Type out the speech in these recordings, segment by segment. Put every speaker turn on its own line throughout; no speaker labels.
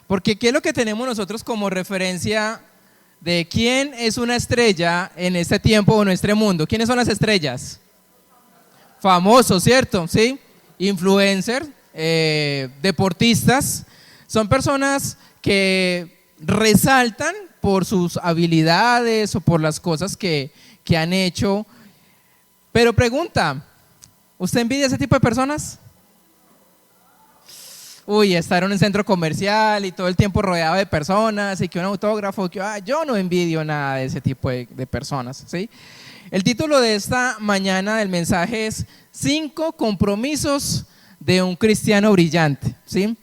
Porque ¿qué es lo que tenemos nosotros como referencia de quién es una estrella en este tiempo o en nuestro mundo? ¿Quiénes son las estrellas? Famosos, ¿cierto? ¿Sí? Influencers, deportistas. Son personas que resaltan por sus habilidades o por las cosas que han hecho. Pero pregunta, ¿usted envidia ese tipo de personas? Uy, estar en un centro comercial y todo el tiempo rodeado de personas y que un autógrafo, que yo no envidio nada de ese tipo de personas, ¿sí? El título de esta mañana del mensaje es 5 compromisos de un cristiano brillante, ¿sí?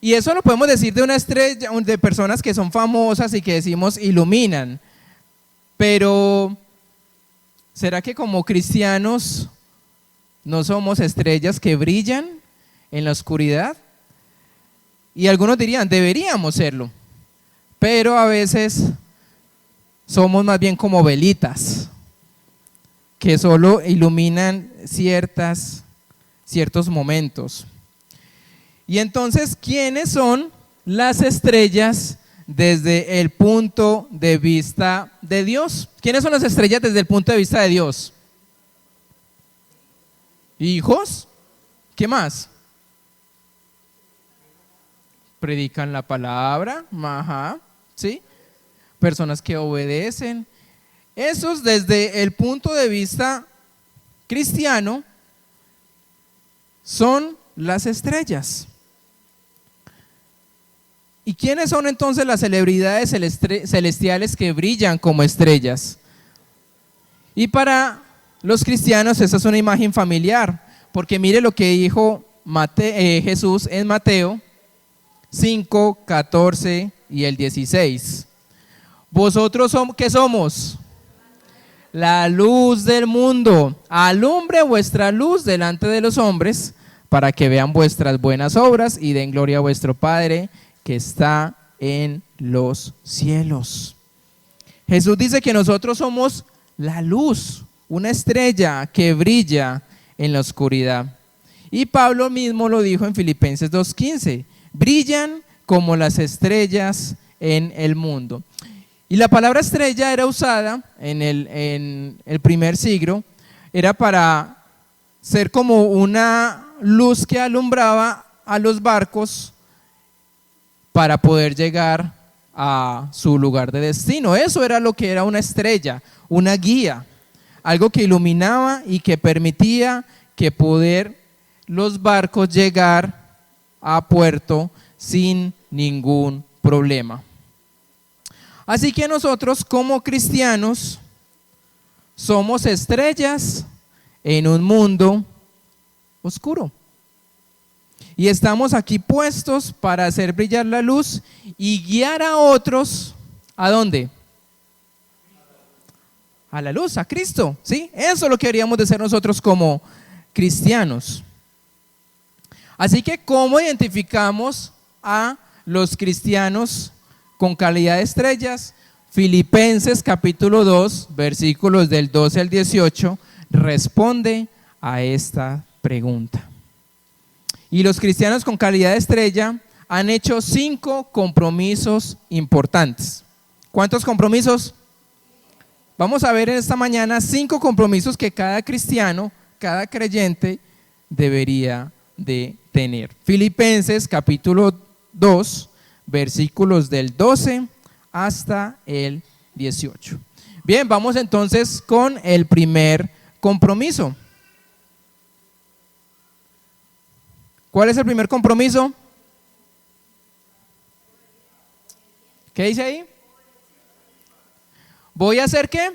Y eso lo podemos decir de una estrella, de personas que son famosas y que decimos iluminan, pero ¿será que como cristianos no somos estrellas que brillan en la oscuridad? Y algunos dirían, deberíamos serlo, pero a veces somos más bien como velitas que solo iluminan ciertos momentos. Y entonces, ¿quiénes son las estrellas desde el punto de vista de Dios? ¿Quiénes son las estrellas desde el punto de vista de Dios? ¿Hijos? ¿Qué más? Predican la palabra, ajá, ¿sí? Personas que obedecen. Esos desde el punto de vista cristiano son las estrellas. ¿Y quiénes son entonces las celebridades celestiales que brillan como estrellas? Y para los cristianos esa es una imagen familiar, porque mire lo que dijo Jesús en Mateo 5, 14 y el 16. Vosotros ¿qué somos? La luz del mundo. Alumbre vuestra luz delante de los hombres, para que vean vuestras buenas obras y den gloria a vuestro Padre que está en los cielos. Jesús dice que nosotros somos la luz, una estrella que brilla en la oscuridad. Y Pablo mismo lo dijo en Filipenses 2:15, brillan como las estrellas en el mundo. Y la palabra estrella era usada en el primer siglo, era para ser como una luz que alumbraba a los barcos para poder llegar a su lugar de destino. Eso era lo que era una estrella, una guía, algo que iluminaba y que permitía que poder los barcos llegar a puerto sin ningún problema. Así que nosotros como cristianos somos estrellas en un mundo oscuro. Y estamos aquí puestos para hacer brillar la luz y guiar a otros, ¿a dónde? A la luz, a Cristo, ¿sí? Eso es lo que deberíamos de ser nosotros como cristianos. Así que, ¿cómo identificamos a los cristianos con calidad de estrellas? Filipenses capítulo 2, versículos del 12 al 18, responde a esta pregunta. Y los cristianos con calidad de estrella han hecho 5 compromisos importantes. ¿Cuántos compromisos? Vamos a ver en esta mañana 5 compromisos que cada cristiano, cada creyente debería de tener. Filipenses capítulo 2, versículos del 12 hasta el 18. Bien, vamos entonces con el primer compromiso. ¿Cuál es el primer compromiso? ¿Qué dice ahí? ¿Voy a hacer qué?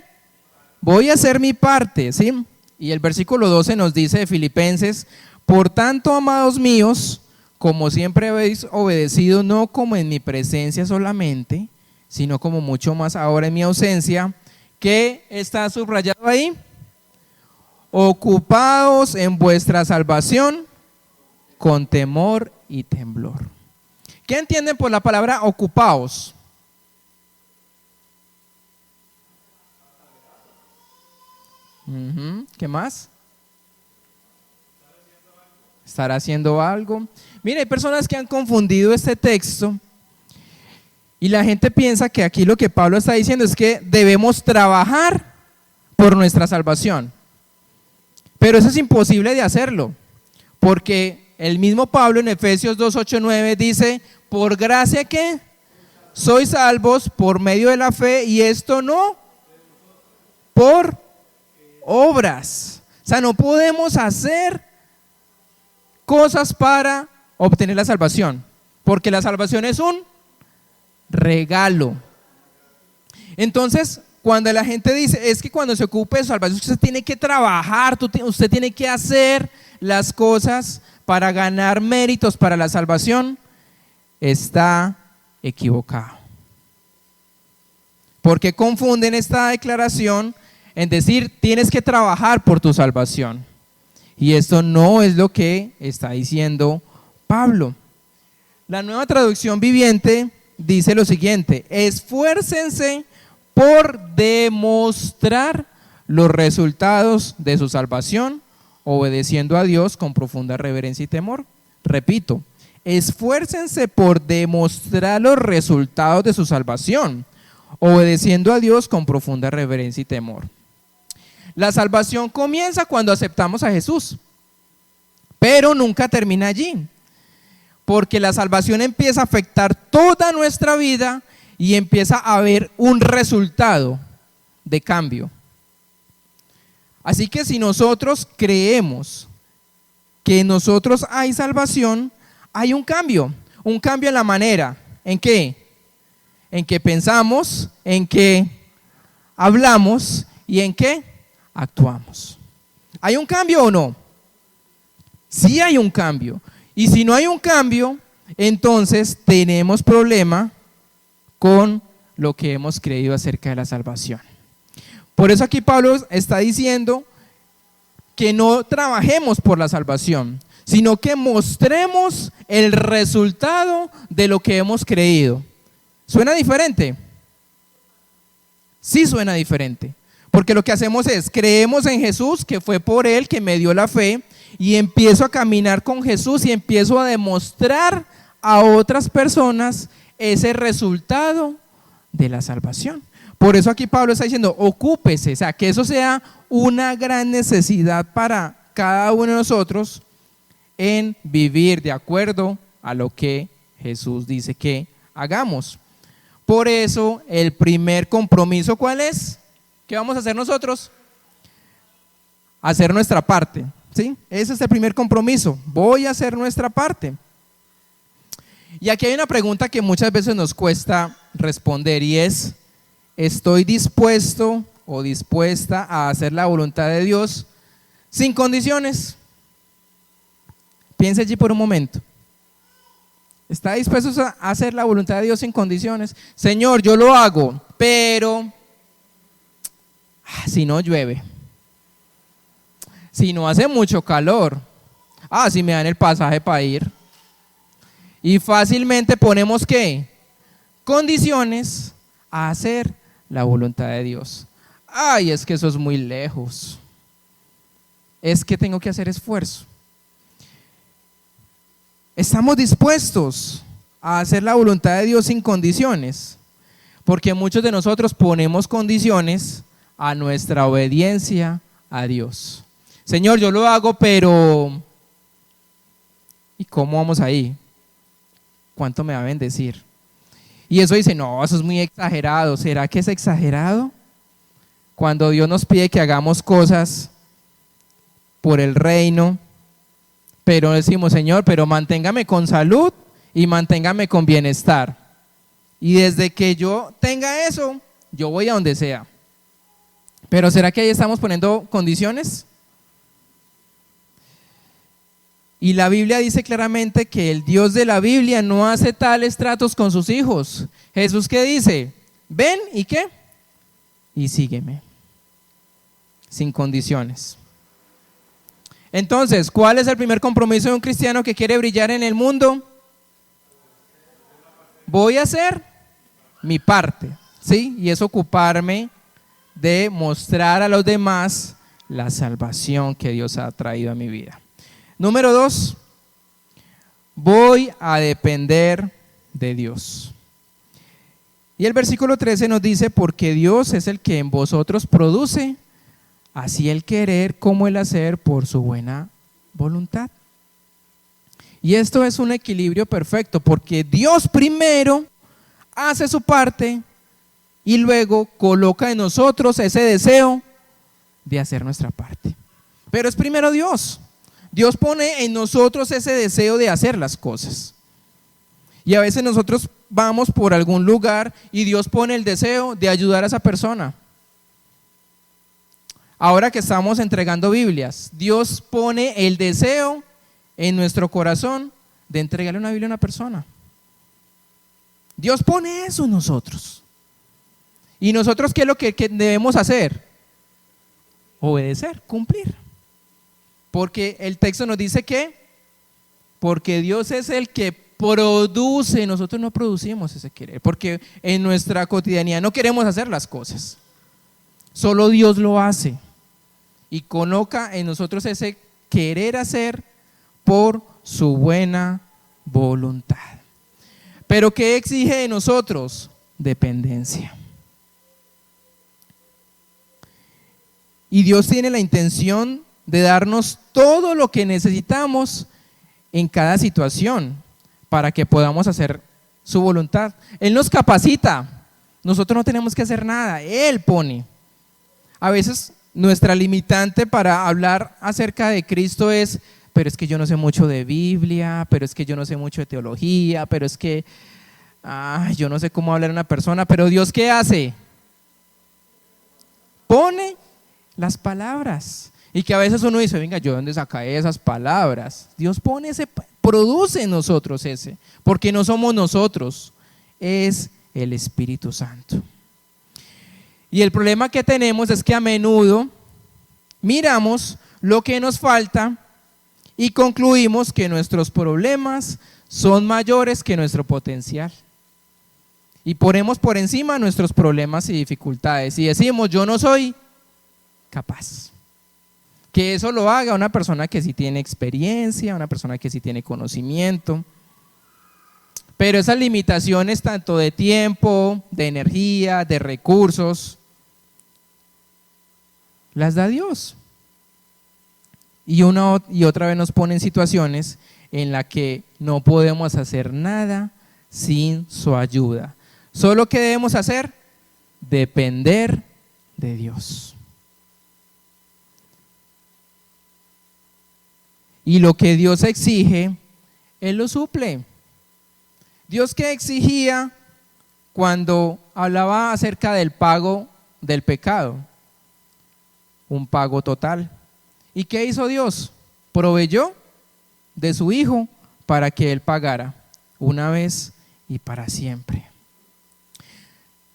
Voy a hacer mi parte, ¿sí? Y el versículo 12 nos dice de Filipenses, por tanto, amados míos, como siempre habéis obedecido, no como en mi presencia solamente, sino como mucho más ahora en mi ausencia, ¿qué está subrayado ahí? Ocupados en vuestra salvación con temor y temblor. ¿Qué entienden por la palabra ocupaos? ¿Qué más? ¿Estará haciendo algo? Mire, hay personas que han confundido este texto y la gente piensa que aquí lo que Pablo está diciendo es que debemos trabajar por nuestra salvación. Pero eso es imposible de hacerlo, porque el mismo Pablo en Efesios 2, 8, 9 dice, por gracia que sois salvos por medio de la fe, y esto no por obras. O sea, no podemos hacer cosas para obtener la salvación, porque la salvación es un regalo. Entonces, cuando la gente dice, es que cuando se ocupe de salvación, usted tiene que trabajar, usted tiene que hacer las cosas para ganar méritos para la salvación, está equivocado. Porque confunden esta declaración en decir, tienes que trabajar por tu salvación. Y esto no es lo que está diciendo Pablo. La Nueva Traducción Viviente dice lo siguiente: esfuércense por demostrar los resultados de su salvación, obedeciendo a Dios con profunda reverencia y temor. Repito, esfuércense por demostrar los resultados de su salvación, obedeciendo a Dios con profunda reverencia y temor. La salvación comienza cuando aceptamos a Jesús, pero nunca termina allí, porque la salvación empieza a afectar toda nuestra vida y empieza a haber un resultado de cambio. Así que si nosotros creemos que en nosotros hay salvación, hay un cambio en la manera, ¿en qué? En que pensamos, en que hablamos y en que actuamos. ¿Hay un cambio o no? Sí hay un cambio. Y si no hay un cambio, entonces tenemos problema con lo que hemos creído acerca de la salvación. Por eso aquí Pablo está diciendo que no trabajemos por la salvación, sino que mostremos el resultado de lo que hemos creído. ¿Suena diferente? Sí suena diferente, porque lo que hacemos es, creemos en Jesús, que fue por Él que me dio la fe, y empiezo a caminar con Jesús y empiezo a demostrar a otras personas ese resultado de la salvación. Por eso aquí Pablo está diciendo, ocúpese, o sea, que eso sea una gran necesidad para cada uno de nosotros en vivir de acuerdo a lo que Jesús dice que hagamos. Por eso el primer compromiso, ¿cuál es? ¿Qué vamos a hacer nosotros? Hacer nuestra parte, ¿sí? Ese es el primer compromiso, voy a hacer nuestra parte. Y aquí hay una pregunta que muchas veces nos cuesta responder y es, ¿estoy dispuesto o dispuesta a hacer la voluntad de Dios sin condiciones? Piense allí por un momento. ¿Está dispuesto a hacer la voluntad de Dios sin condiciones? Señor, yo lo hago, pero si no llueve, si no hace mucho calor, si me dan el pasaje para ir. Y fácilmente ponemos ¿qué? Condiciones a hacer la voluntad de Dios. Es que eso es muy lejos. Es que tengo que hacer esfuerzo. ¿Estamos dispuestos a hacer la voluntad de Dios sin condiciones? Porque muchos de nosotros ponemos condiciones a nuestra obediencia a Dios. Señor, yo lo hago, pero ¿y cómo vamos ahí? ¿Cuánto me va a bendecir? Y eso dice, no, eso es muy exagerado. ¿Será que es exagerado? Cuando Dios nos pide que hagamos cosas por el reino, pero decimos, Señor, pero manténgame con salud y manténgame con bienestar. Y desde que yo tenga eso, yo voy a donde sea. Pero ¿será que ahí estamos poniendo condiciones? Y la Biblia dice claramente que el Dios de la Biblia no hace tales tratos con sus hijos. Jesús, ¿qué dice? Ven y ¿qué? Y sígueme. Sin condiciones. Entonces, ¿cuál es el primer compromiso de un cristiano que quiere brillar en el mundo? Voy a hacer mi parte, ¿sí? Y es ocuparme de mostrar a los demás la salvación que Dios ha traído a mi vida. Número 2, voy a depender de Dios. Y el versículo 13 nos dice, porque Dios es el que en vosotros produce así el querer como el hacer por su buena voluntad. Y esto es un equilibrio perfecto, porque Dios primero hace su parte y luego coloca en nosotros ese deseo de hacer nuestra parte. Pero es primero Dios. Dios pone en nosotros ese deseo de hacer las cosas. Y a veces nosotros vamos por algún lugar y Dios pone el deseo de ayudar a esa persona. Ahora que estamos entregando Biblias, Dios pone el deseo en nuestro corazón de entregarle una Biblia a una persona. Dios pone eso en nosotros. ¿Y nosotros qué es lo que debemos hacer? Obedecer, cumplir. Porque el texto nos dice que, porque Dios es el que produce, nosotros no producimos ese querer, porque en nuestra cotidianidad no queremos hacer las cosas, solo Dios lo hace y coloca en nosotros ese querer hacer por su buena voluntad. Pero ¿qué exige de nosotros? Dependencia. Y Dios tiene la intención de darnos todo lo que necesitamos en cada situación para que podamos hacer su voluntad. Él nos capacita, nosotros no tenemos que hacer nada, Él pone. A veces nuestra limitante para hablar acerca de Cristo es, pero es que yo no sé mucho de Biblia, pero es que yo no sé mucho de teología, pero es que yo no sé cómo hablar a una persona, pero Dios ¿qué hace? Pone las palabras. Y que a veces uno dice, venga, ¿yo dónde saqué esas palabras? Dios pone produce en nosotros ese, porque no somos nosotros, es el Espíritu Santo. Y el problema que tenemos es que a menudo miramos lo que nos falta y concluimos que nuestros problemas son mayores que nuestro potencial. Y ponemos por encima nuestros problemas y dificultades y decimos, yo no soy capaz. Que eso lo haga una persona que sí tiene experiencia, una persona que sí tiene conocimiento. Pero esas limitaciones tanto de tiempo, de energía, de recursos, las da Dios. Y una y otra vez nos pone en situaciones en las que no podemos hacer nada sin su ayuda. Solo que debemos hacer, depender de Dios. Y lo que Dios exige, Él lo suple. Dios, ¿qué exigía cuando hablaba acerca del pago del pecado? Un pago total. ¿Y qué hizo Dios? Proveyó de su Hijo para que Él pagara una vez y para siempre.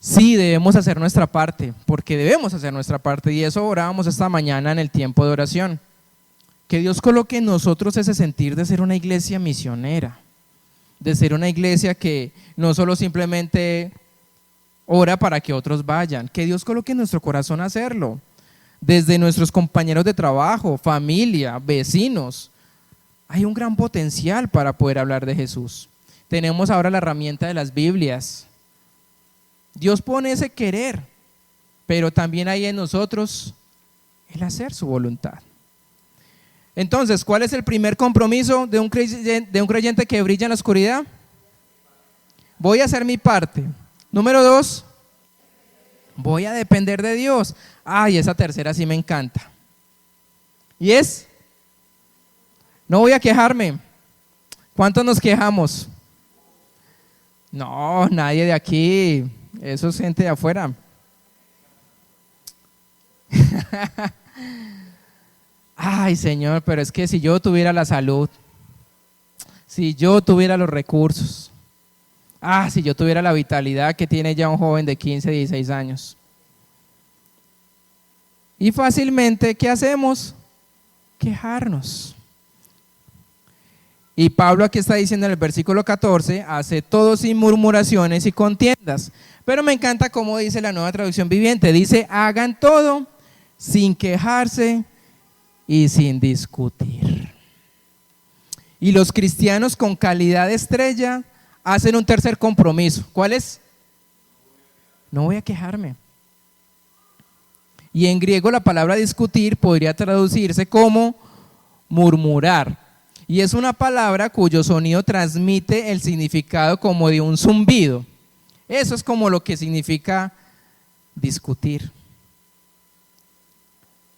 Sí, debemos hacer nuestra parte, porque debemos hacer nuestra parte, y eso orábamos esta mañana en el tiempo de oración. Que Dios coloque en nosotros ese sentir de ser una iglesia misionera, de ser una iglesia que no solo simplemente ora para que otros vayan, que Dios coloque en nuestro corazón hacerlo, desde nuestros compañeros de trabajo, familia, vecinos. Hay un gran potencial para poder hablar de Jesús. Tenemos ahora la herramienta de las Biblias. Dios pone ese querer, pero también hay en nosotros el hacer su voluntad. Entonces, ¿cuál es el primer compromiso de un creyente que brilla en la oscuridad? Voy a hacer mi parte. Número 2, voy a depender de Dios. Ay, esa tercera sí me encanta. Y es, no voy a quejarme. ¿Cuántos nos quejamos? No, nadie de aquí. Eso es gente de afuera. Ay, Señor, pero es que si yo tuviera la salud, si yo tuviera los recursos, si yo tuviera la vitalidad que tiene ya un joven de 15, 16 años. Y fácilmente, ¿qué hacemos? Quejarnos. Y Pablo aquí está diciendo en el versículo 14, hace todo sin murmuraciones y contiendas. Pero me encanta cómo dice la Nueva Traducción Viviente, dice, hagan todo sin quejarse y sin discutir. Y los cristianos con calidad de estrella hacen un tercer compromiso. ¿Cuál es? No voy a quejarme. Y en griego la palabra discutir podría traducirse como murmurar. Y es una palabra cuyo sonido transmite el significado como de un zumbido. Eso es como lo que significa discutir.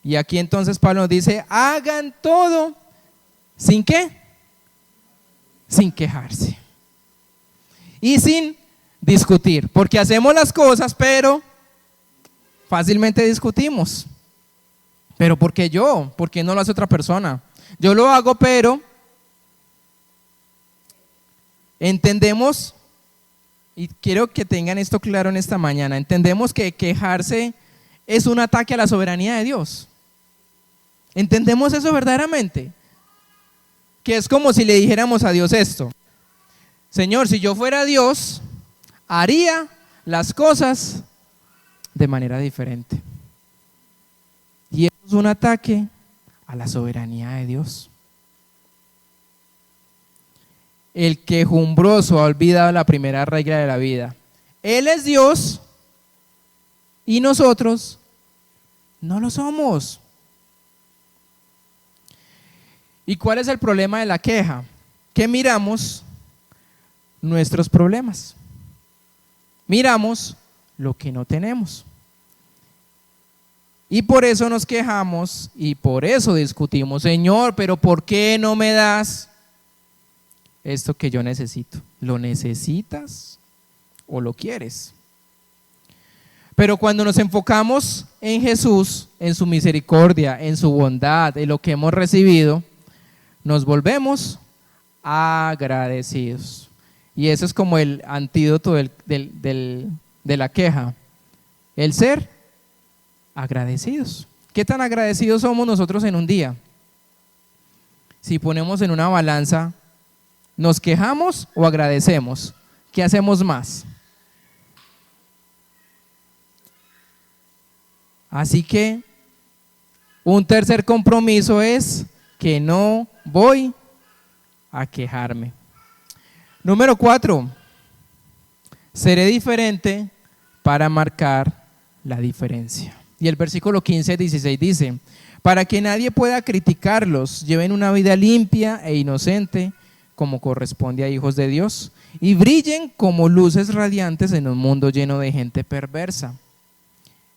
Y aquí entonces Pablo nos dice, hagan todo, ¿sin qué? Sin quejarse. Y sin discutir, porque hacemos las cosas, pero fácilmente discutimos. Pero ¿por qué yo? ¿Por qué no lo hace otra persona? Yo lo hago, pero entendemos, y quiero que tengan esto claro en esta mañana, entendemos que quejarse es un ataque a la soberanía de Dios. ¿Entendemos eso verdaderamente? Que es como si le dijéramos a Dios esto: Señor, si yo fuera Dios, haría las cosas de manera diferente. Y eso es un ataque a la soberanía de Dios. El quejumbroso ha olvidado la primera regla de la vida. Él es Dios y nosotros no lo somos. ¿Y cuál es el problema de la queja? Que miramos nuestros problemas. Miramos lo que no tenemos. Y por eso nos quejamos y por eso discutimos. Señor, pero ¿por qué no me das esto que yo necesito? ¿Lo necesitas o lo quieres? Pero cuando nos enfocamos en Jesús, en su misericordia, en su bondad, en lo que hemos recibido, nos volvemos agradecidos. Y eso es como el antídoto de la queja, el ser agradecidos. ¿Qué tan agradecidos somos nosotros en un día? Si ponemos en una balanza, ¿nos quejamos o agradecemos? ¿Qué hacemos más? Así que un tercer compromiso es que no voy a quejarme. Número 4, seré diferente para marcar la diferencia. Y el versículo 15-16 dice, para que nadie pueda criticarlos, lleven una vida limpia e inocente como corresponde a hijos de Dios y brillen como luces radiantes en un mundo lleno de gente perversa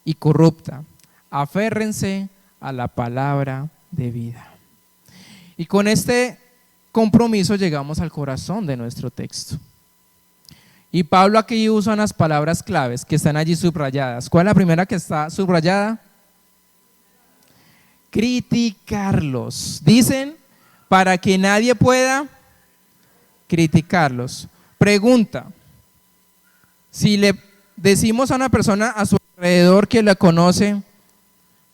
y corrupta. Aférrense a la palabra de vida. Y con este compromiso llegamos al corazón de nuestro texto. Y Pablo aquí usa unas palabras claves que están allí subrayadas. ¿Cuál es la primera que está subrayada? Criticarlos. Dicen, para que nadie pueda criticarlos. Pregunta, si le decimos a una persona a su alrededor que la conoce,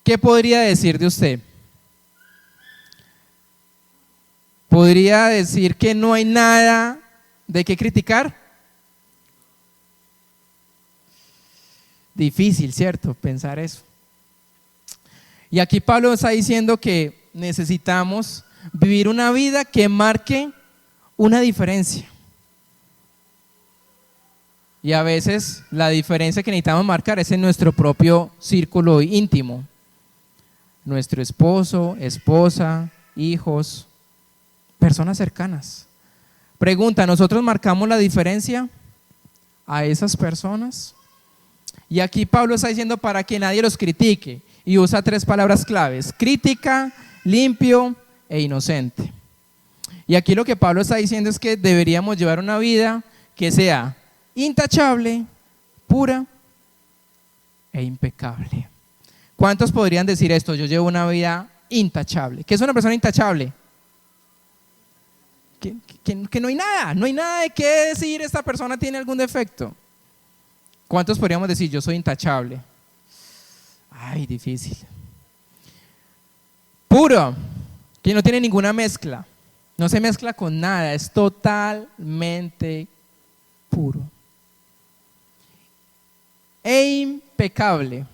¿qué podría decir de usted? ¿Podría decir que no hay nada de qué criticar? Difícil, ¿cierto? Pensar eso. Y aquí Pablo está diciendo que necesitamos vivir una vida que marque una diferencia. Y a veces la diferencia que necesitamos marcar es en nuestro propio círculo íntimo. Nuestro esposo, esposa, hijos, personas cercanas. Pregunta, ¿nosotros marcamos la diferencia a esas personas? Y aquí Pablo está diciendo para que nadie los critique y usa 3 palabras claves: crítica, limpio e inocente. Y aquí lo que Pablo está diciendo es que deberíamos llevar una vida que sea intachable, pura e impecable. ¿Cuántos podrían decir esto? Yo llevo una vida intachable. ¿Qué es una persona intachable? Que no hay nada de qué decir, esta persona tiene algún defecto. ¿Cuántos podríamos decir yo soy intachable? Ay, difícil. Puro, que no tiene ninguna mezcla, no se mezcla con nada, es totalmente puro. E impecable.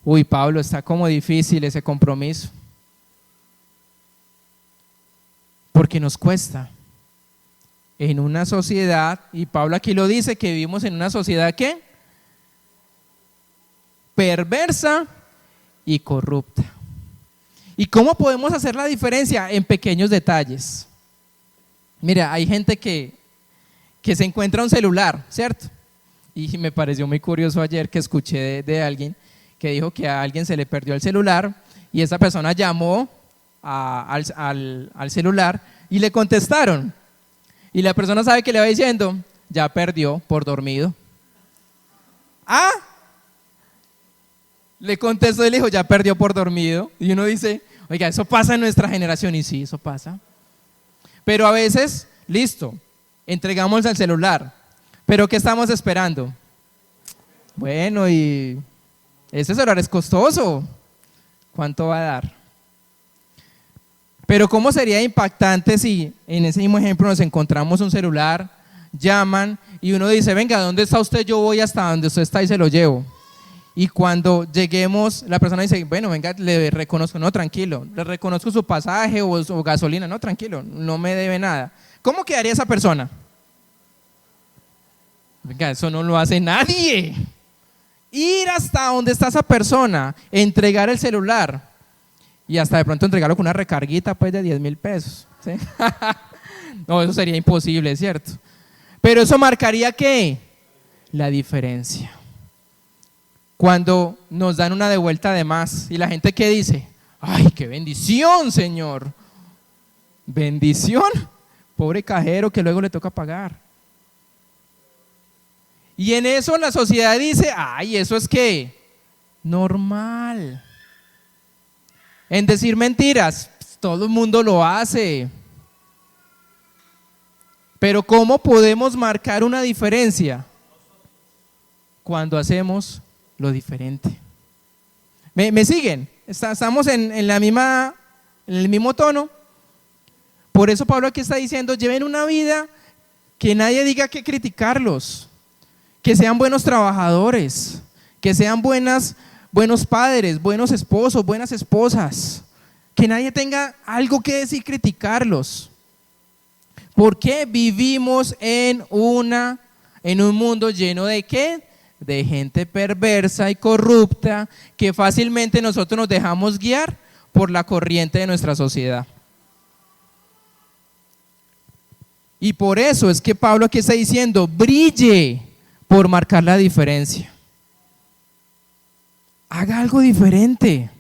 Uy, Pablo, está como difícil ese compromiso. porque nos cuesta. En una sociedad, y Pablo aquí lo dice, que vivimos en una sociedad ¿qué? Perversa y corrupta. ¿Y cómo podemos hacer la diferencia? En pequeños detalles. Mira, hay gente que se encuentra un celular, ¿cierto? Y me pareció muy curioso ayer que escuché de alguien que dijo que a alguien se le perdió el celular y esa persona llamó al celular y le contestaron. Y la persona sabe que le va diciendo, ya perdió por dormido. Ah, le contestó y le dijo, ya perdió por dormido. Y uno dice, oiga, eso pasa en nuestra generación. Y sí, eso pasa. Pero a veces, listo, entregamos el celular. ¿Pero qué estamos esperando? Bueno, y ese celular es costoso. ¿Cuánto va a dar? Pero ¿cómo sería impactante si en ese mismo ejemplo nos encontramos un celular, llaman y uno dice, venga, ¿dónde está usted? Yo voy hasta donde usted está y se lo llevo. Y cuando lleguemos, la persona dice, bueno, venga, le reconozco, no, tranquilo, le reconozco su pasaje o gasolina, no, tranquilo, no me debe nada. ¿Cómo quedaría esa persona? Venga, eso no lo hace nadie. Ir hasta donde está esa persona, entregar el celular y hasta de pronto entregarlo con una recarguita pues de 10,000 pesos. ¿Sí? No, eso sería imposible, ¿cierto? Pero eso marcaría ¿qué? La diferencia. Cuando nos dan una devuelta de más y la gente ¿qué dice? ¡Ay, qué bendición, Señor! ¿Bendición? Pobre cajero que luego le toca pagar. Y en eso la sociedad dice, ¡ay, eso es qué! Normal. En decir mentiras, todo el mundo lo hace. Pero ¿cómo podemos marcar una diferencia? Cuando hacemos lo diferente. ¿Me siguen? Estamos en el mismo tono. Por eso Pablo aquí está diciendo, lleven una vida que nadie diga que criticarlos, que sean buenos trabajadores, que sean buenos padres, buenos esposos, buenas esposas, que nadie tenga algo que decir criticarlos. Porque vivimos en un mundo lleno de ¿qué? De gente perversa y corrupta, que fácilmente nosotros nos dejamos guiar por la corriente de nuestra sociedad. Y por eso es que Pablo aquí está diciendo, brille por marcar la diferencia. Haga algo diferente.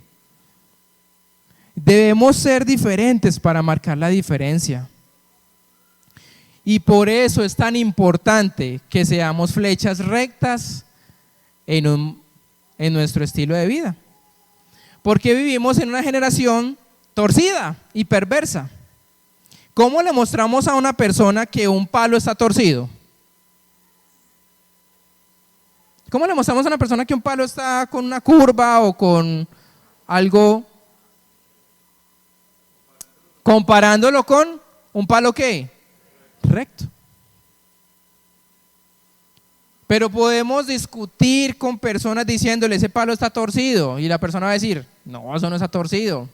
Debemos ser diferentes para marcar la diferencia. Y por eso es tan importante que seamos flechas rectas en nuestro estilo de vida. Porque vivimos en una generación torcida y perversa. ¿Cómo le mostramos a una persona que un palo está torcido? ¿Cómo le mostramos a una persona que un palo está con una curva o con algo? Comparándolo con un palo ¿qué? Recto. Pero podemos discutir con personas diciéndole ese palo está torcido y la persona va a decir, no, eso no está torcido.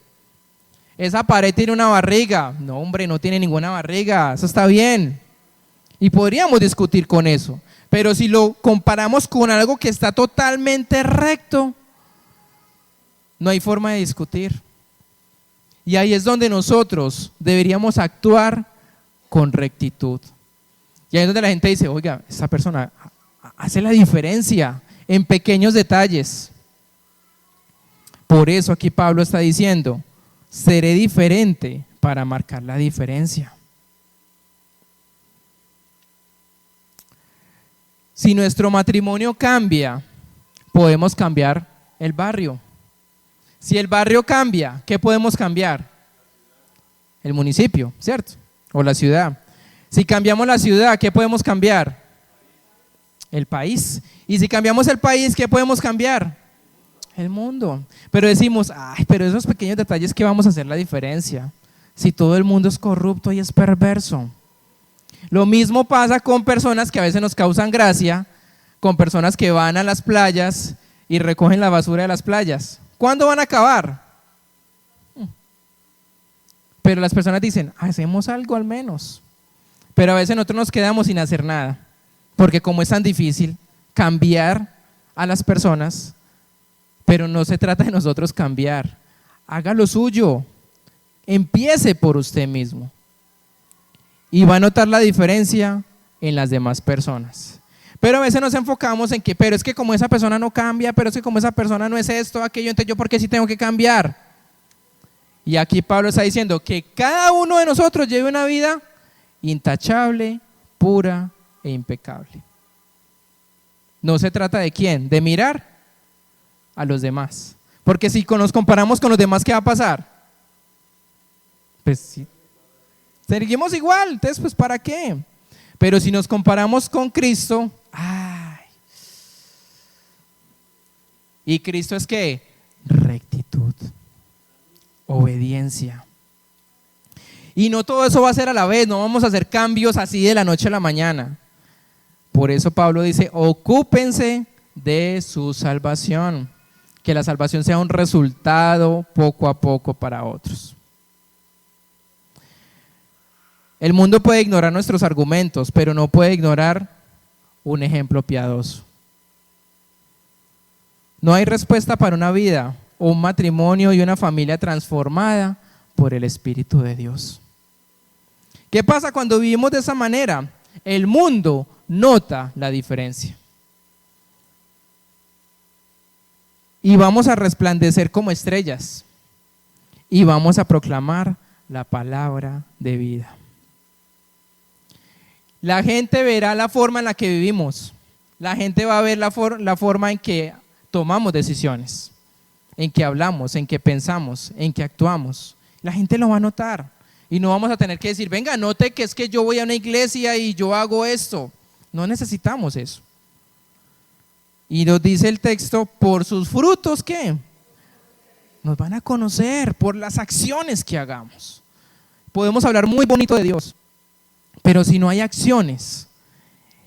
Esa pared tiene una barriga. No, hombre, no tiene ninguna barriga, eso está bien. Y podríamos discutir con eso. Pero si lo comparamos con algo que está totalmente recto, no hay forma de discutir. Y ahí es donde nosotros deberíamos actuar con rectitud. Y ahí es donde la gente dice, oiga, esa persona hace la diferencia en pequeños detalles. Por eso aquí Pablo está diciendo, seré diferente para marcar la diferencia. Si nuestro matrimonio cambia, podemos cambiar el barrio. Si el barrio cambia, ¿qué podemos cambiar? El municipio, ¿cierto? O la ciudad. Si cambiamos la ciudad, ¿qué podemos cambiar? El país. Y si cambiamos el país, ¿qué podemos cambiar? El mundo. Pero decimos, ay, pero esos pequeños detalles, ¿qué vamos a hacer la diferencia? Si todo el mundo es corrupto y es perverso. Lo mismo pasa con personas que a veces nos causan gracia, con personas que van a las playas y recogen la basura de las playas. ¿Cuándo van a acabar? Pero las personas dicen, hacemos algo al menos. Pero a veces nosotros nos quedamos sin hacer nada, porque como es tan difícil cambiar a las personas, pero no se trata de nosotros cambiar. Haga lo suyo, empiece por usted mismo y va a notar la diferencia en las demás personas. Pero a veces nos enfocamos en que, pero es que como esa persona no cambia, pero es que como esa persona no es esto, aquello, entonces yo ¿por qué sí tengo que cambiar? Y aquí Pablo está diciendo que cada uno de nosotros lleve una vida intachable, pura e impecable. No se trata de quién, de mirar a los demás. Porque si nos comparamos con los demás, ¿qué va a pasar? Pues sí, seguimos igual, entonces pues ¿para qué? Pero si nos comparamos con Cristo, ¡ay! ¿Y Cristo es qué? Rectitud, obediencia. Y no todo eso va a ser a la vez, no vamos a hacer cambios así de la noche a la mañana. Por eso Pablo dice, ocúpense de su salvación, que la salvación sea un resultado poco a poco para otros. El mundo puede ignorar nuestros argumentos, pero no puede ignorar un ejemplo piadoso. No hay respuesta para una vida, un matrimonio y una familia transformada por el Espíritu de Dios. ¿Qué pasa cuando vivimos de esa manera? El mundo nota la diferencia. Y vamos a resplandecer como estrellas. Y vamos a proclamar la palabra de vida. La gente verá la forma en la que vivimos. La gente va a ver la forma en que tomamos decisiones, en que hablamos, en que pensamos, en que actuamos. La gente lo va a notar. Y no vamos a tener que decir, venga, note que es que yo voy a una iglesia y yo hago esto. No necesitamos eso. Y nos dice el texto, por sus frutos, ¿qué? Nos van a conocer por las acciones que hagamos. Podemos hablar muy bonito de Dios, pero si no hay acciones,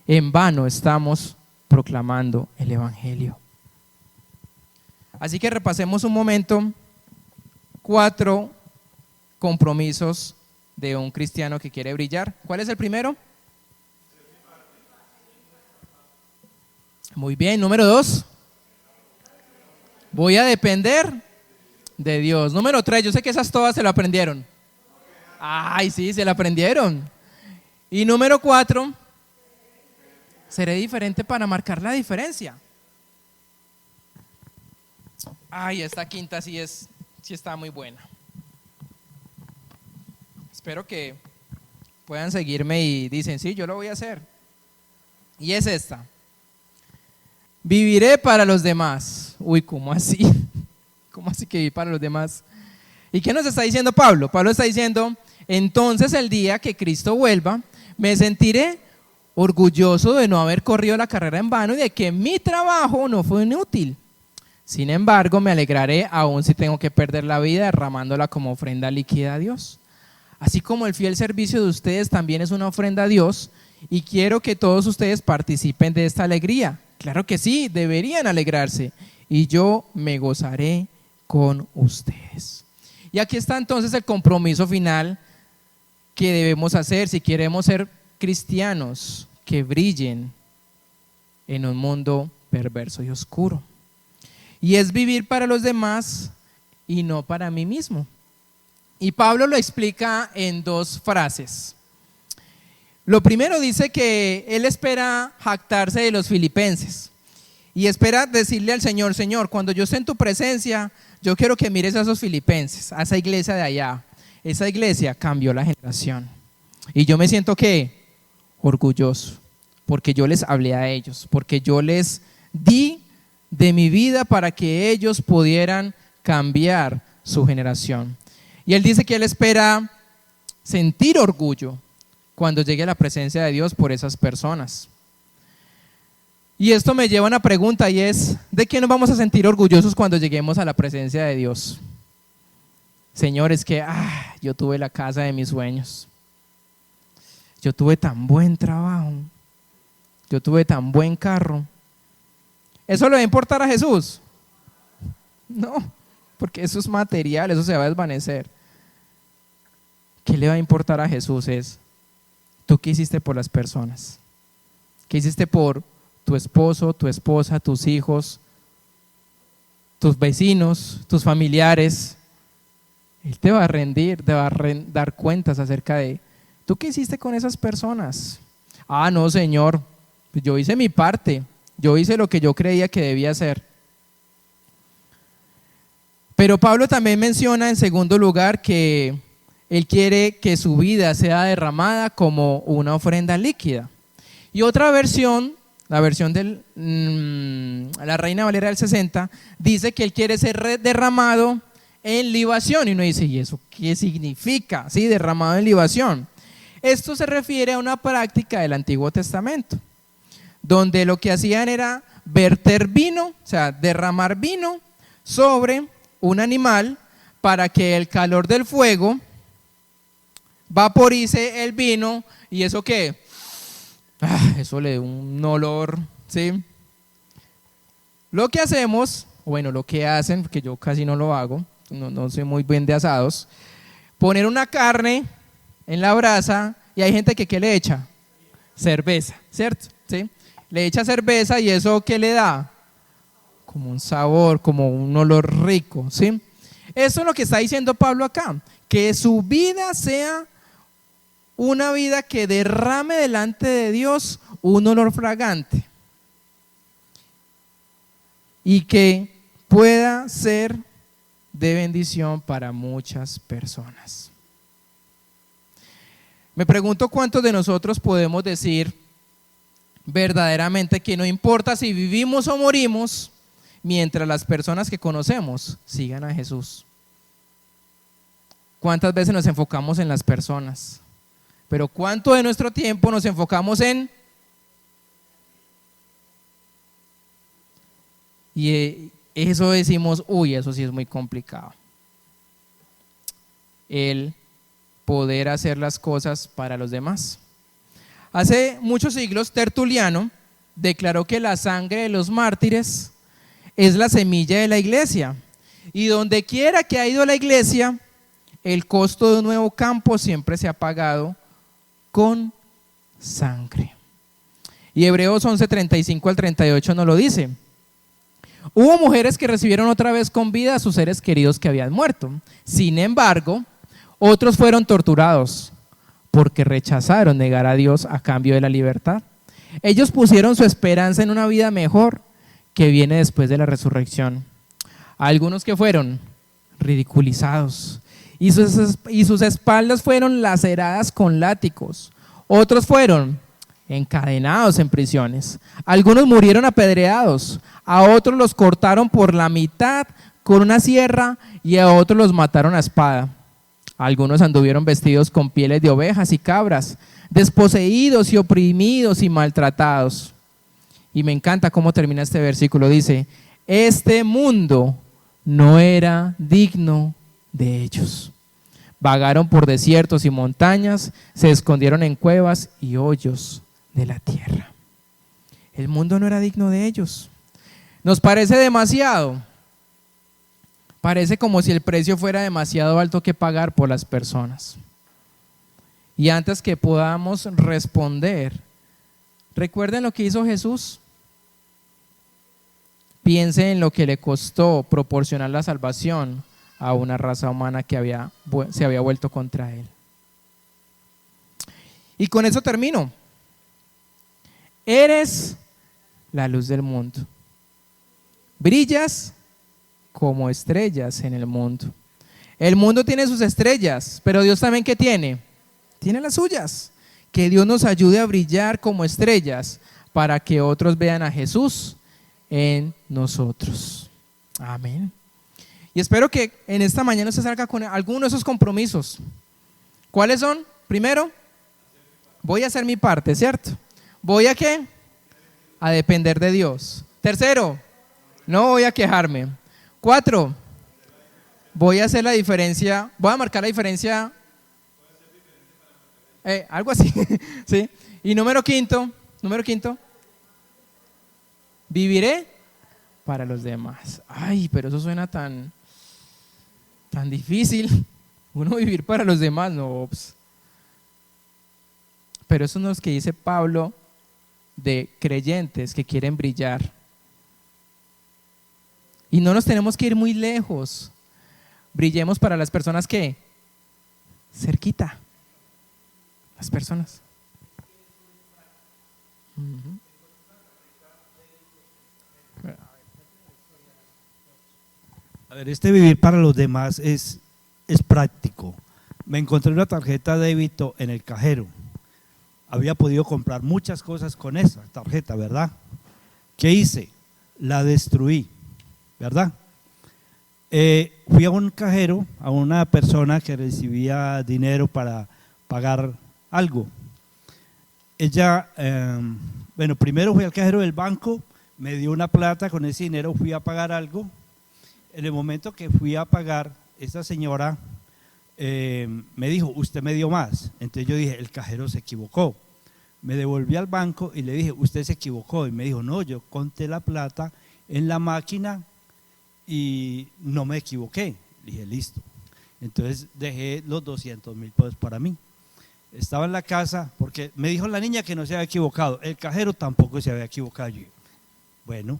en vano estamos proclamando el Evangelio. Así que repasemos un momento 4 compromisos de un cristiano que quiere brillar. ¿Cuál es el primero? Muy bien, número 2. Voy a depender de Dios. Número 3, yo sé que esas todas se lo aprendieron. Ay, sí, se lo aprendieron. Y número 4, seré diferente para marcar la diferencia. Ay, esta quinta sí está muy buena. Espero que puedan seguirme y dicen, sí, yo lo voy a hacer. Y es esta. Viviré para los demás. Uy, ¿cómo así? ¿Cómo así que vivir para los demás? ¿Y qué nos está diciendo Pablo? Pablo está diciendo, entonces el día que Cristo vuelva, me sentiré orgulloso de no haber corrido la carrera en vano y de que mi trabajo no fue inútil. Sin embargo, me alegraré aún si tengo que perder la vida derramándola como ofrenda líquida a Dios. Así como el fiel servicio de ustedes también es una ofrenda a Dios, y quiero que todos ustedes participen de esta alegría. Claro que sí, deberían alegrarse, y yo me gozaré con ustedes. Y aquí está entonces el compromiso final que debemos hacer si queremos ser cristianos que brillen en un mundo perverso y oscuro. Y es vivir para los demás y no para mí mismo. Y Pablo lo explica en 2 frases. Lo primero dice que él espera jactarse de los filipenses y espera decirle al Señor, Señor, cuando yo esté en tu presencia, yo quiero que mires a esos filipenses, a esa iglesia de allá. Esa iglesia cambió la generación. Y yo me siento ¿qué? Orgulloso, porque yo les hablé a ellos, porque yo les di de mi vida para que ellos pudieran cambiar su generación. Y él dice que él espera sentir orgullo cuando llegue a la presencia de Dios por esas personas. Y esto me lleva a una pregunta y es, ¿de qué nos vamos a sentir orgullosos cuando lleguemos a la presencia de Dios? Señor, es que yo tuve la casa de mis sueños. Yo tuve tan buen trabajo. Yo tuve tan buen carro. ¿Eso le va a importar a Jesús? No, porque eso es material, eso se va a desvanecer. ¿qué le va a importar a Jesús? Es, ¿tú qué hiciste por las personas? ¿Qué hiciste por tu esposo, tu esposa, tus hijos, tus vecinos, tus familiares? Él te va a rendir, te va a dar cuentas acerca de, ¿tú qué hiciste con esas personas? Ah, no, Señor, pues yo hice mi parte, yo hice lo que yo creía que debía hacer. Pero Pablo también menciona en segundo lugar que él quiere que su vida sea derramada como una ofrenda líquida. Y otra versión, la versión de la Reina Valera del 60, dice que él quiere ser derramado en libación. Y uno dice, ¿y eso qué significa? Sí, derramado en libación. Esto se refiere a una práctica del Antiguo Testamento, donde lo que hacían era verter vino, o sea, derramar vino sobre un animal para que el calor del fuego vaporice el vino. ¿Y eso qué? Eso le da un olor, ¿sí? Lo que hacemos, bueno, lo que hacen, porque yo casi no lo hago, no soy muy bien de asados, poner una carne en la brasa y hay gente que ¿qué le echa? Cerveza, ¿cierto? ¿Sí? Le echa cerveza y eso ¿qué le da? Como un sabor, como un olor rico, ¿sí? Eso es lo que está diciendo Pablo acá, que su vida sea una vida que derrame delante de Dios un olor fragante y que pueda ser de bendición para muchas personas. Me pregunto cuántos de nosotros podemos decir verdaderamente que no importa si vivimos o morimos, mientras las personas que conocemos sigan a Jesús. ¿Cuántas veces nos enfocamos en las personas? Pero ¿cuánto de nuestro tiempo nos enfocamos en? Y eso decimos, uy, eso sí es muy complicado. El poder hacer las cosas para los demás. Hace muchos siglos, Tertuliano declaró que la sangre de los mártires es la semilla de la iglesia. Y donde quiera que ha ido la iglesia, el costo de un nuevo campo siempre se ha pagado con sangre. Y Hebreos 11:35 al 38 nos lo dice. Hubo mujeres que recibieron otra vez con vida a sus seres queridos que habían muerto. Sin embargo, otros fueron torturados porque rechazaron negar a Dios a cambio de la libertad. Ellos pusieron su esperanza en una vida mejor que viene después de la resurrección. Algunos que fueron ridiculizados y sus espaldas fueron laceradas con látigos. Otros fueron encadenados en prisiones. Algunos murieron apedreados, a otros los cortaron por la mitad con una sierra y a otros los mataron a espada. Algunos anduvieron vestidos con pieles de ovejas y cabras, desposeídos y oprimidos y maltratados. Y me encanta cómo termina este versículo, dice, este mundo no era digno de ellos. Vagaron por desiertos y montañas, se escondieron en cuevas y hoyos de la tierra. El mundo no era digno de ellos. ¿Nos parece demasiado? Parece como si el precio fuera demasiado alto que pagar por las personas. Y antes que podamos responder, recuerden lo que hizo Jesús. Piensen en lo que le costó proporcionar la salvación a una raza humana que se había vuelto contra él. Y con eso termino. Eres la luz del mundo. Brillas como estrellas en el mundo. El mundo tiene sus estrellas, pero Dios también ¿qué tiene? Tiene las suyas. Que Dios nos ayude a brillar como estrellas para que otros vean a Jesús en nosotros. Amén. Y espero que en esta mañana se salga con alguno de esos compromisos. ¿Cuáles son? Primero, voy a hacer mi parte, ¿cierto? ¿Voy a qué? A depender de Dios. Tercero, no voy a quejarme. 4, voy a hacer la diferencia, voy a marcar la diferencia, algo así, ¿sí? Y número quinto, viviré para los demás. Ay, pero eso suena tan difícil. Uno vivir para los demás, no. Pero eso no es lo que dice Pablo de creyentes que quieren brillar. Y no nos tenemos que ir muy lejos. Brillemos para las personas que cerquita. Las personas.
A ver, este vivir para los demás es práctico. Me encontré una tarjeta de débito en el cajero. Había podido comprar muchas cosas con esa tarjeta, ¿verdad? ¿Qué hice? La destruí, ¿verdad? Fui a un cajero, a una persona que recibía dinero para pagar algo. Ella, primero fui al cajero del banco, me dio una plata, con ese dinero fui a pagar algo. En el momento que fui a pagar, esta señora me dijo, usted me dio más. Entonces yo dije, el cajero se equivocó. Me devolví al banco y le dije, usted se equivocó. Y me dijo, no, yo conté la plata en la máquina y no me equivoqué. Le dije, listo. Entonces dejé los 200.000 pesos para mí. Estaba en la casa porque me dijo la niña que no se había equivocado. El cajero tampoco se había equivocado. Yo, bueno,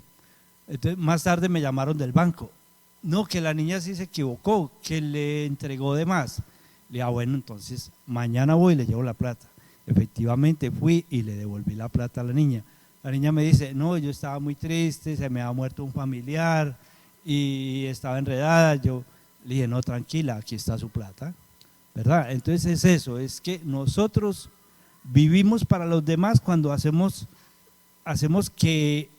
entonces más tarde me llamaron del banco. No, que la niña sí se equivocó, que le entregó de más. Le dije, bueno, entonces mañana voy y le llevo la plata. Efectivamente fui y le devolví la plata a la niña. La niña me dice, no, yo estaba muy triste, se me ha muerto un familiar y estaba enredada. Yo le dije, no, tranquila, aquí está su plata, ¿verdad? Entonces es eso, es que nosotros vivimos para los demás cuando hacemos que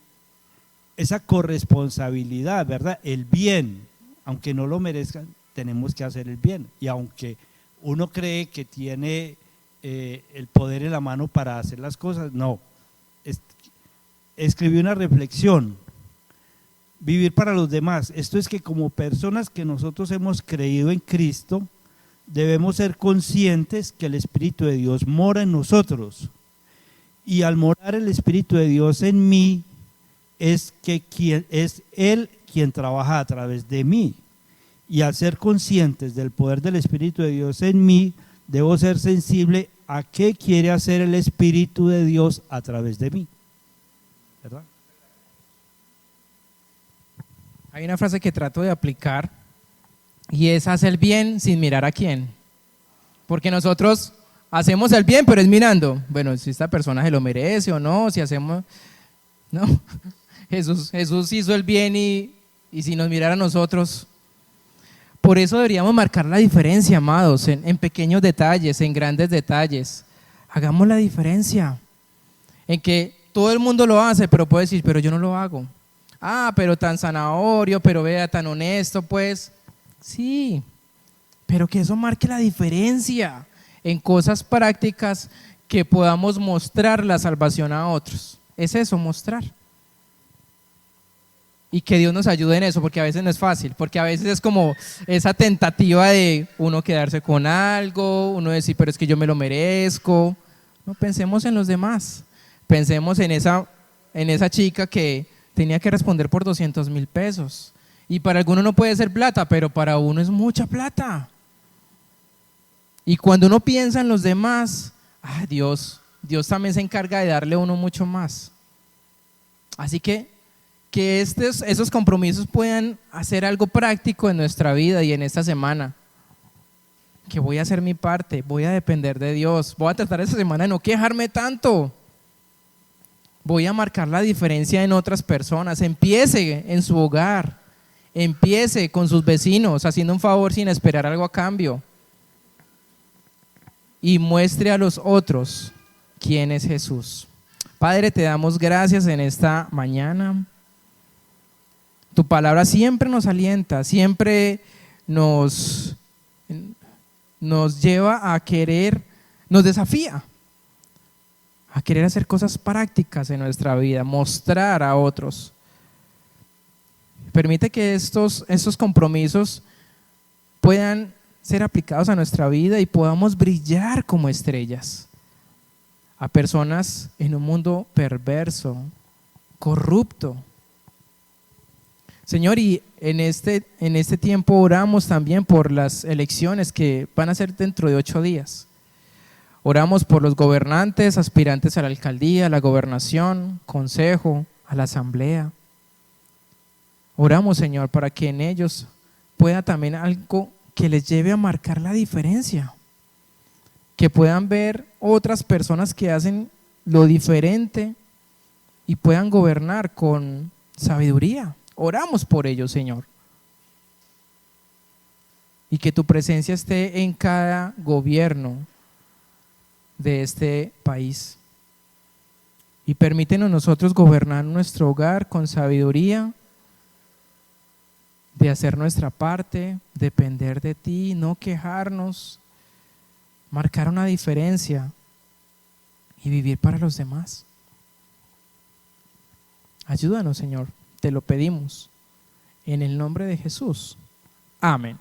esa corresponsabilidad, ¿verdad? El bien, aunque no lo merezcan, tenemos que hacer el bien. Y aunque uno cree que tiene el poder en la mano para hacer las cosas, no. Escribí una reflexión, vivir para los demás. Esto es que como personas que nosotros hemos creído en Cristo, debemos ser conscientes que el Espíritu de Dios mora en nosotros. Y al morar el Espíritu de Dios en mí, es Él quien trabaja a través de mí. Y al ser conscientes del poder del Espíritu de Dios en mí, debo ser sensible a qué quiere hacer el Espíritu de Dios a través de mí, ¿verdad?
Hay una frase que trato de aplicar y es hacer bien sin mirar a quién. Porque nosotros hacemos el bien, pero es mirando, bueno, si esta persona se lo merece o no, si hacemos… No, Jesús hizo el bien y si nos mirara a nosotros… Por eso deberíamos marcar la diferencia, amados, en pequeños detalles, en grandes detalles. Hagamos la diferencia en que todo el mundo lo hace, pero puede decir, pero yo no lo hago. Ah, pero tan zanahorio, pero vea, tan honesto, pues. Sí, pero que eso marque la diferencia en cosas prácticas que podamos mostrar la salvación a otros. Es eso, mostrar. Y que Dios nos ayude en eso, porque a veces no es fácil, porque a veces es como esa tentativa de uno quedarse con algo, uno decir, pero es que yo me lo merezco. No, pensemos en los demás, pensemos en esa chica que tenía que responder por 200.000 pesos. Y para alguno no puede ser plata, pero para uno es mucha plata. Y cuando uno piensa en los demás, Dios también se encarga de darle a uno mucho más. Así que esos compromisos puedan hacer algo práctico en nuestra vida y en esta semana. Que voy a hacer mi parte, voy a depender de Dios, voy a tratar esta semana de no quejarme tanto. Voy a marcar la diferencia en otras personas. Empiece en su hogar, empiece con sus vecinos, haciendo un favor sin esperar algo a cambio. Y muestre a los otros quién es Jesús. Padre, te damos gracias en esta mañana. Tu palabra siempre nos alienta, siempre nos lleva a querer, nos desafía a querer hacer cosas prácticas en nuestra vida, mostrar a otros. Permite que estos compromisos puedan ser aplicados a nuestra vida y podamos brillar como estrellas a personas en un mundo perverso, corrupto. Señor, y en este tiempo oramos también por las elecciones que van a ser dentro de 8 días. Oramos por los gobernantes, aspirantes a la alcaldía, a la gobernación, consejo, a la asamblea. Oramos, Señor, para que en ellos pueda también algo que les lleve a marcar la diferencia, que puedan ver otras personas que hacen lo diferente y puedan gobernar con sabiduría. Oramos por ellos, Señor. Y que tu presencia esté en cada gobierno de este país. Y permítenos nosotros gobernar nuestro hogar con sabiduría, de hacer nuestra parte, depender de ti, no quejarnos, marcar una diferencia y vivir para los demás. Ayúdanos, Señor, te lo pedimos. En el nombre de Jesús. Amén.